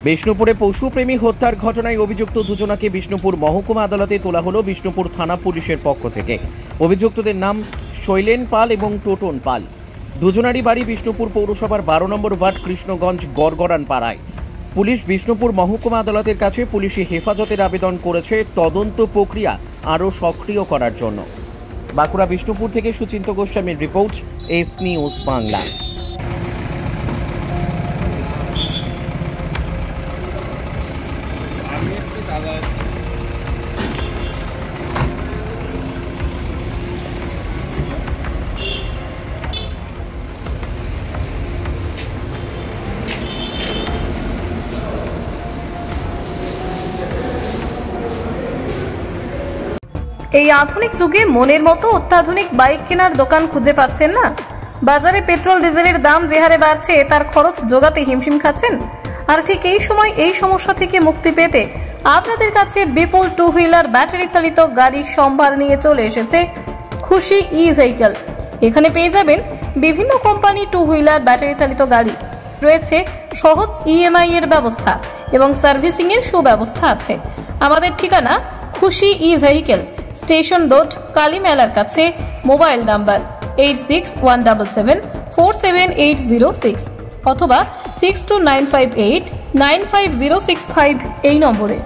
বিষ্ণুপুরে পশুপ্রেমী হত্যার ঘটনায় অভিযুক্ত দুজনকে বিষ্ণুপুর মহকুমা আদালতে তোলা হলো বিষ্ণুপুর থানা পুলিশের পক্ষ থেকে। অভিযুক্তদের নাম শৈলেন পাল এবং টোটন পাল। দুজনারই বাড়ি বিষ্ণুপুর পৌরসভার 12 নম্বর ওয়ার্ড কৃষ্ণগঞ্জ গড়গড়ান পাড়ায়। পুলিশ বিষ্ণুপুর মহকুমা আদালতের কাছে পুলিশি হেফাজতের আবেদন করেছে তদন্ত প্রক্রিয়া আরও সক্রিয় করার জন্য। বাঁকুড়া বিষ্ণুপুর থেকে সুচিন্ত গোস্বামীর রিপোর্ট, এস নিউজ বাংলা। এই আধুনিক যুগে মনের মতো অত্যাধুনিক বাইক কেনার দোকান খুঁজে পাচ্ছেন না? বাজারে পেট্রোল ডিজেলের দাম যে হারে বাড়ছে তার খরচ জোগাতে হিমশিম খাচ্ছেন। আর ঠিক এই সময় এই সমস্যা থেকে মুক্তি পেতে আপনাদের কাছে বিপুল টু হুইলার ব্যাটারি চালিত গাড়ির সম্ভার নিয়ে চলে এসেছে খুশি ই ভেহিকল। এখানে পেয়ে যাবেন বিভিন্ন কোম্পানি টু হুইলার ব্যাটারি চালিত গাড়ি, রয়েছে সহজ ইএমআই এর ব্যবস্থা এবং সার্ভিসিং এর সুব্যবস্থা আছে। আমাদের ঠিকানা খুশি ই ভেহিকল, স্টেশন রোড, কালী মেলার কাছে। মোবাইল নাম্বার 8617747806 অথবা 6295895065 এই নম্বরে।